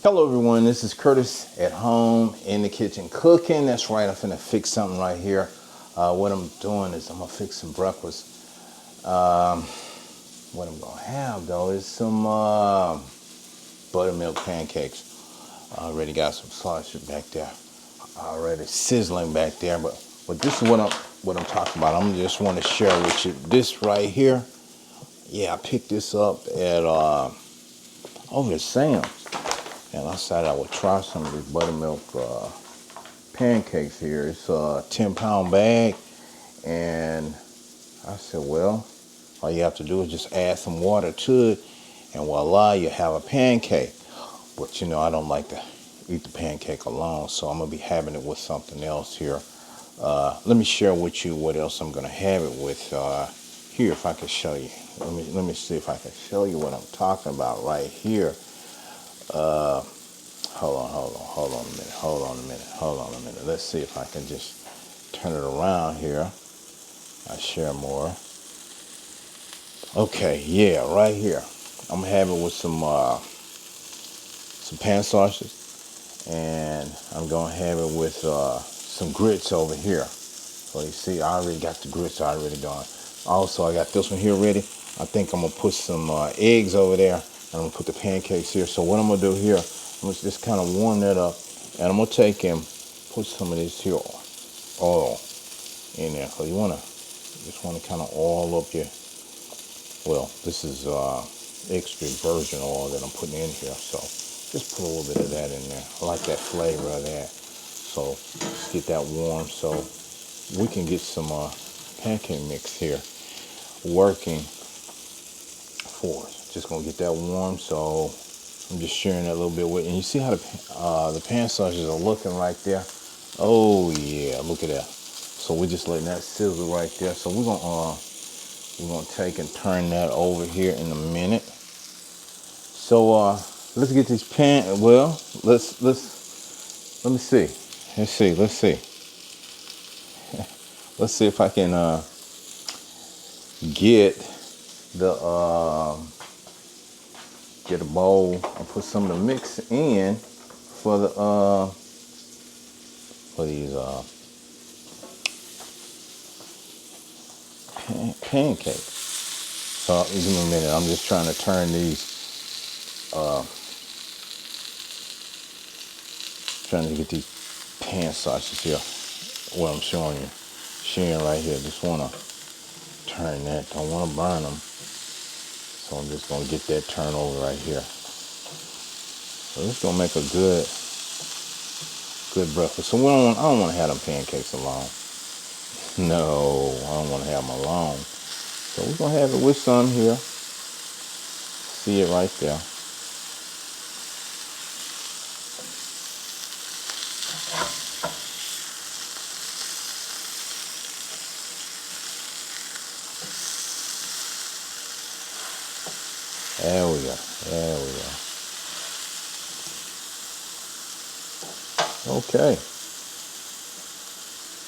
Hello everyone, this is Curtis at home in the kitchen cooking. That's right, I'm finna fix something right here. What I'm doing is I'm gonna fix some breakfast. What I'm gonna have though is some buttermilk pancakes. I already got some sausage back there, already sizzling back there. But this is what I'm talking about. I'm just want to share with you this right here. Yeah, I picked this up at over at Sam's. And I decided I would try some of these buttermilk pancakes here. It's a 10-pound bag. And I said, well, all you have to do is just add some water to it. And voila, you have a pancake. But you know, I don't like to eat the pancake alone. So I'm going to be having it with something else here. Let me share with you what else I'm going to have it with here, if I can show you. Let me see if I can show you what I'm talking about right here. Hold on a minute. Let's see if I can just turn it around here. I share more. Okay, yeah, right here. I'm gonna have it with some pan sausages, and I'm gonna have it with some grits over here. So you see, I already got the grits already done. Also, I got this one here ready. I think I'm gonna put some eggs over there, and I'm gonna put the pancakes here. So what I'm gonna do here, I'm gonna just kind of warm that up, and I'm gonna take and put some of this here oil in there. So you just wanna kind of oil up your. Well, this is extra virgin oil that I'm putting in here. So just put a little bit of that in there. I like that flavor of that. So let's get that warm so we can get some pancake mix here working for us. Just gonna get that warm, so I'm just sharing that a little bit with you. And you see how the pan sausages are looking right there? Oh yeah, look at that. So we're just letting that sizzle right there. So we're gonna take and turn that over here in a minute. So let's get these let's let me see. Let's see. Let's see if I can get get a bowl and put some of the mix in for these pancakes. So give me a minute. I'm just trying to turn these. Trying to get these pan sausages here. What I'm sharing right here. Just wanna turn that. Don't wanna burn them. So I'm just gonna get that turned over right here. So this is gonna make a good breakfast. So I don't wanna have them pancakes alone. No, I don't wanna have them alone. So we're gonna have it with some here. See it right there. There we go. Okay.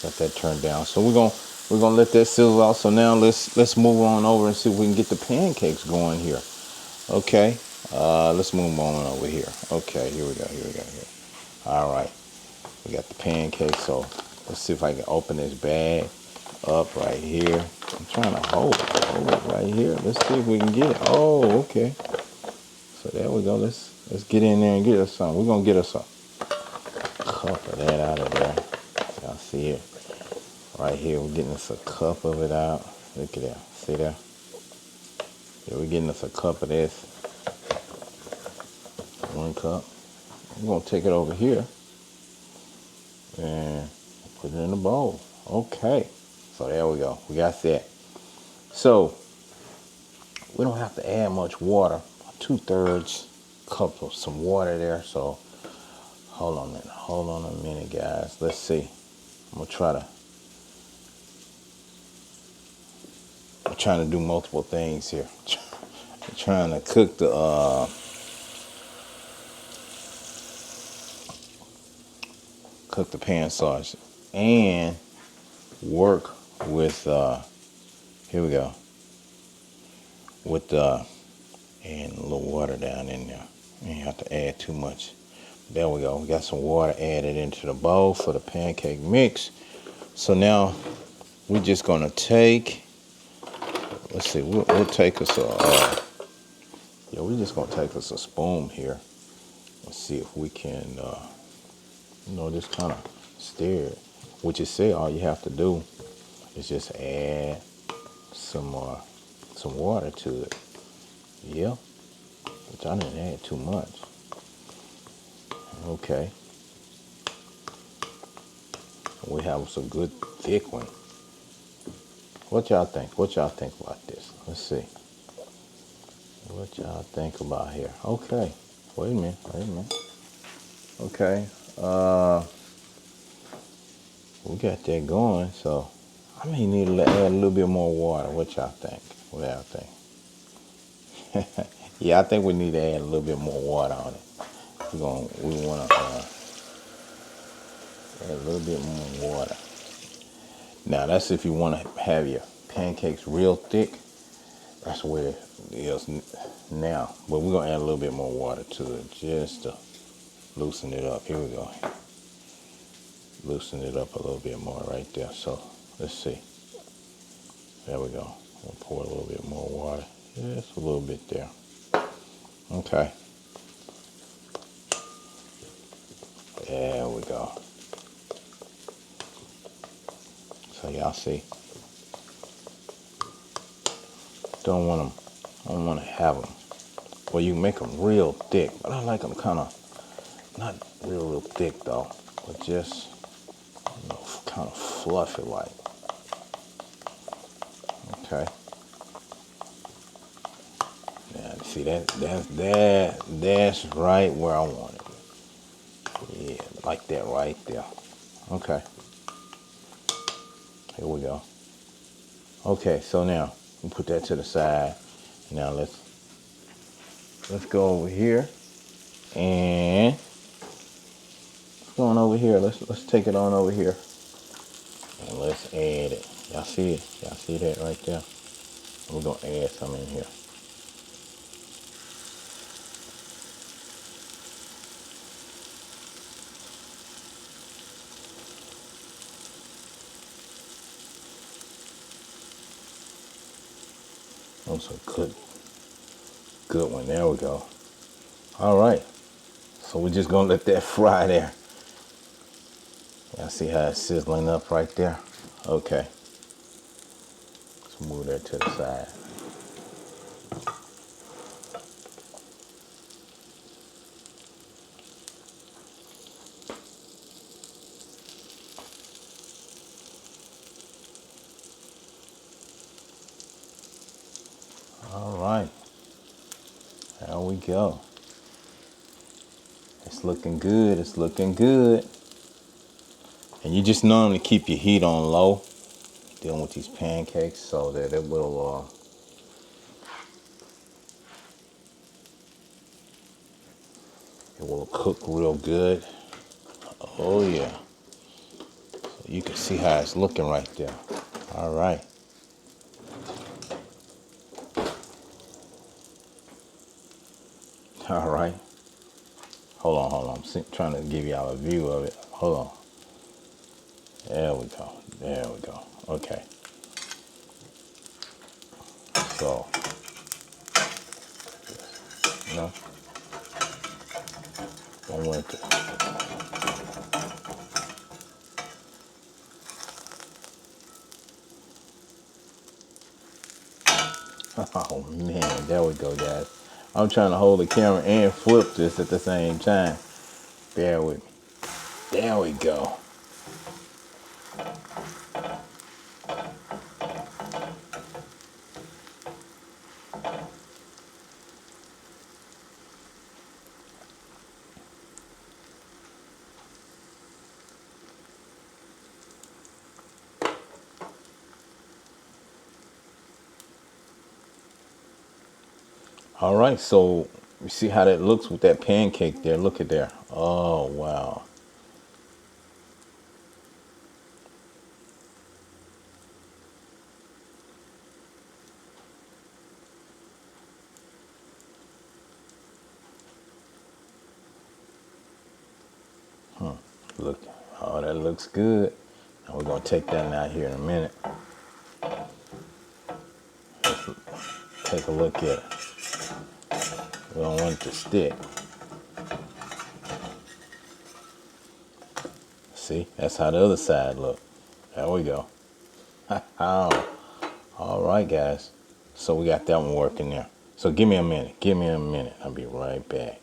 Got that turned down. So we're gonna let that sizzle out. So now let's move on over and see if we can get the pancakes going here. Okay. Let's move on over here. Okay, here we go. All right. We got the pancakes. So let's see if I can open this bag up right here. I'm trying to hold it right here. Let's see if we can get it. Oh, okay. So there we go. Let's get in there and get us some. We're gonna get us a cup of that out of there. Y'all see it right here. We're getting us a cup of it out. Look at that. See that? Yeah, we're getting us a cup of this. 1 cup. We're gonna take it over here and put it in the bowl. Okay. So there we go. We got that. So we don't have to add much water. 2/3 cup of some water there. So hold on a minute, guys. Let's see. I'm trying to do multiple things here. I'm trying to cook the pan sausage and work with here we go, with and a little water down in there. You don't have to add too much. There we go. We got some water added into the bowl for the pancake mix. So now we're just gonna take. Let's see. We'll take us a. Yeah, we're just gonna take us a spoon here. Let's see if we can, just kind of stir it. Which is say all you have to do is just add some water to it. Yeah, which I didn't add too much. Okay. We have some good thick one. What y'all think? What y'all think about this? Let's see. What y'all think about here? Okay. Wait a minute. Okay. We got that going, so I may need to add a little bit more water. What y'all think? What y'all think? Yeah, I think we need to add a little bit more water on it. We want to add a little bit more water. Now that's if you want to have your pancakes real thick. That's where it is now. But we're gonna add a little bit more water to it just to loosen it up. Here we go. Loosen it up a little bit more right there. So let's see. There we go. We'll pour a little bit more water. Just a little bit there. Okay. There we go. So y'all see. Don't want to have them. Well, you make them real thick, but I like them kind of not real thick though, but just kind of fluffy like. Okay. Now see that's right where I want it. Yeah, like that right there. Okay. Here we go. Okay, so now we put that to the side. Now let's go over here and go on over here. Let's take it on over here and let's add it. Y'all see it? Y'all see that right there? We're gonna add some in here. Oh, so good one. There we go. All right. So we're just gonna let that fry there. Y'all see how it's sizzling up right there? Okay. Let's move that to the side. All right. There we go. It's looking good. It's looking good. And you just normally keep your heat on low dealing with these pancakes so that it will cook real good. Oh yeah. So you can see how it's looking right there. All right. All right. Hold on. I'm trying to give y'all a view of it. Hold on. There we go. Okay. So, don't want to. Oh man, there we go, guys. I'm trying to hold the camera and flip this at the same time. Bear with me. There we go. All right, so you see how that looks with that pancake there. Look at there. Oh, wow. Look, oh, that looks good. Now we're gonna take that out here in a minute. Let's take a look at it. We don't want it to stick. See, that's how the other side look. There we go. Oh, all right, guys. So we got that one working there. So give me a minute. Give me a minute. I'll be right back.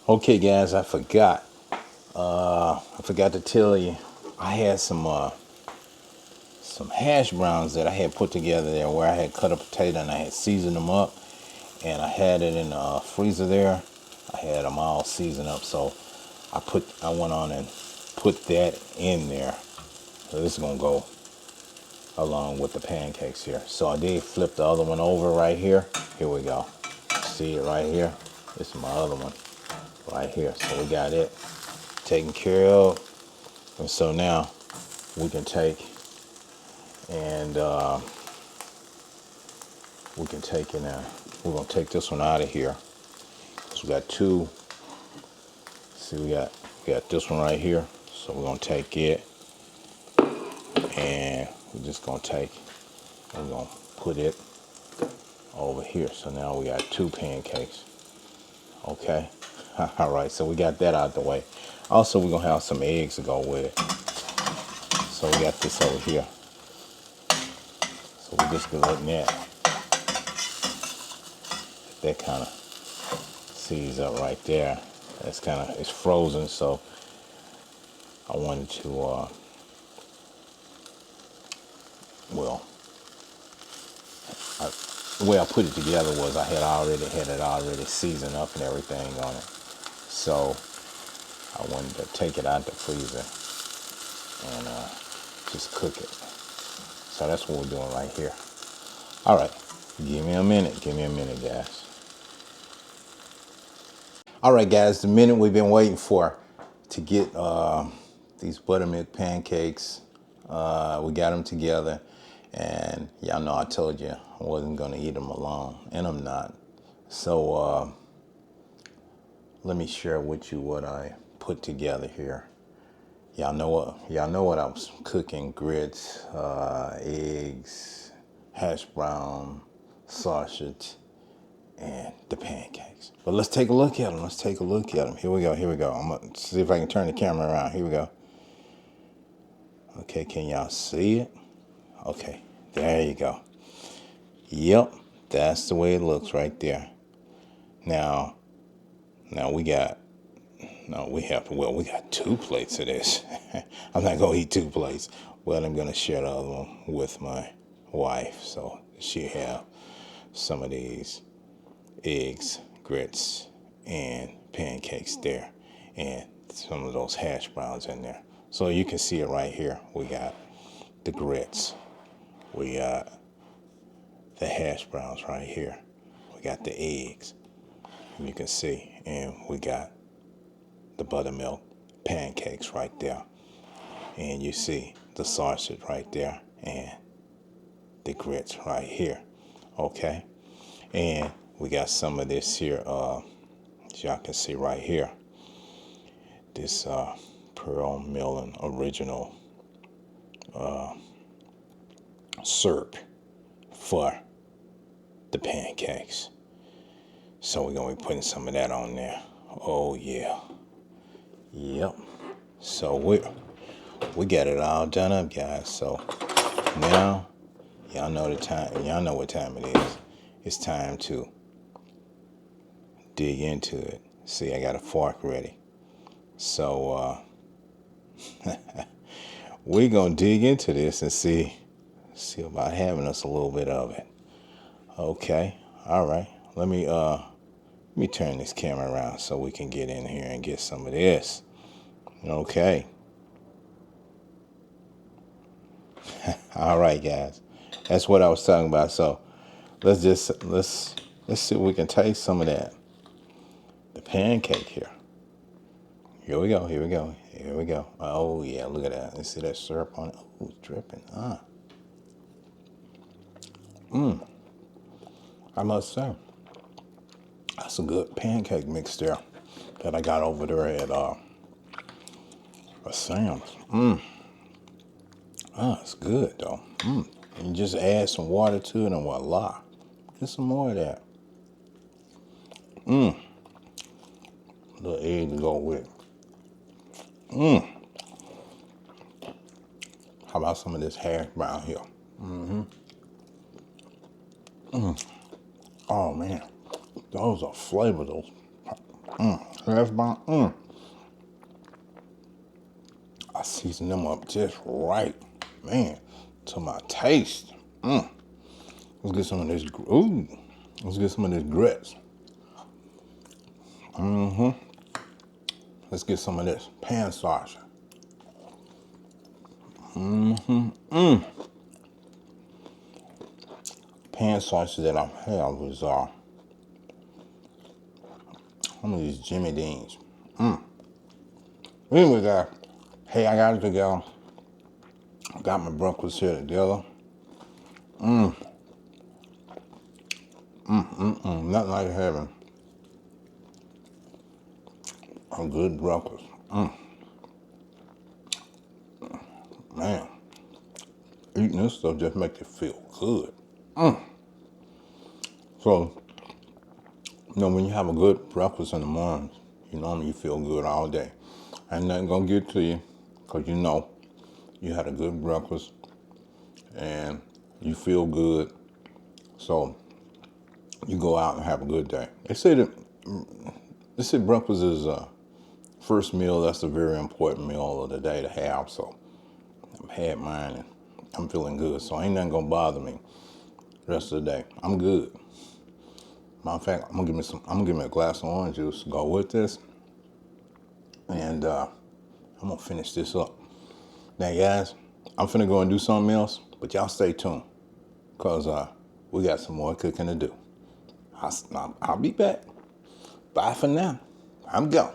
Okay, guys, I forgot. I forgot to tell you. I had some hash browns that I had put together there, where I had cut a potato and I had seasoned them up, and I had it in the freezer there. I had them all seasoned up, so I went on and put that in there. So this is gonna go along with the pancakes here. So I did flip the other one over right here. Here we go. See it right here? This is my other one right here. So we got it taken care of. And so now we can take and we're gonna take this one out of here. So we got two. See, we got this one right here. So we're gonna take it and we're gonna put it over here. So now we got two pancakes. Okay. All right, so we got that out of the way. Also, we're gonna have some eggs to go with it. So we got this over here. So we're just gonna let that kind of seize up right there. It's frozen, so I wanted to the way I put it together was I had it already seasoned up and everything on it. So I wanted to take it out the freezer and just cook it. So that's what we're doing right here. All right, give me a minute, guys. All right, guys, the minute we've been waiting for to get these buttermilk pancakes. We got them together, and y'all know I told you I wasn't gonna eat them alone, and I'm not. So let me share with you what I put together here. Y'all know what I was cooking: grits, eggs, hash brown, sausage, and the pancakes. But let's take a look at them. Here we go. I'm gonna see if I can turn the camera around. Here we go. Okay, can y'all see it? Okay, there you go. Yep, that's the way it looks right there. Now we got two plates of this. I'm not gonna eat two plates. Well, I'm gonna share the other one with my wife, so she have some of these eggs, grits, and pancakes there, and some of those hash browns in there. So you can see it right here. We got the grits. We got the hash browns right here. We got the eggs. You can see, and we got the buttermilk pancakes right there. And you see the sausage right there and the grits right here. Okay? And we got some of this here, as y'all can see right here. This Pearl Millen original syrup for the pancakes. So we're gonna be putting some of that on there. Oh yeah. Yep. So we got it all done up, guys. So now y'all know the time. Y'all know what time it is. It's time to dig into it. See, I got a fork ready. So we're gonna dig into this and see about having us a little bit of it. Okay. All right. Let me turn this camera around so we can get in here and get some of this. Okay. All right, guys. That's what I was talking about. So let's see if we can taste some of that. The pancake here. Here we go. Oh yeah, look at that. You see that syrup on it? Oh, it's dripping. I must say, that's a good pancake mix there. that I got over there at Sam's. Oh, it's good though. And just add some water to it and voila. Get some more of that. Little egg to go with it. How about some of this hash brown here? Oh man, those are flavor. Those hash brown. I season them up just right, man, to my taste. Let's get some of this. Ooh, let's get some of this grits. Let's get some of this pan sausage. Pan sausage that I have was some of these Jimmy Deans. Anyway, guys, hey, I got it together. I got my breakfast here together. Nothing like having a good breakfast. Man, eating this stuff just makes it feel good. So, when you have a good breakfast in the morning, you feel good all day. Ain't nothing gonna get to you, because you had a good breakfast and you feel good. So, you go out and have a good day. They say breakfast is first meal. That's a very important meal of the day to have. So, I've had mine and I'm feeling good. So, ain't nothing gonna bother me the rest of the day. I'm good. Matter of fact, I'm gonna give me a glass of orange juice to go with this, and I'm gonna finish this up. Now, guys, I'm finna go and do something else, but y'all stay tuned, cause we got some more cooking to do. I'll be back. Bye for now. I'm gone.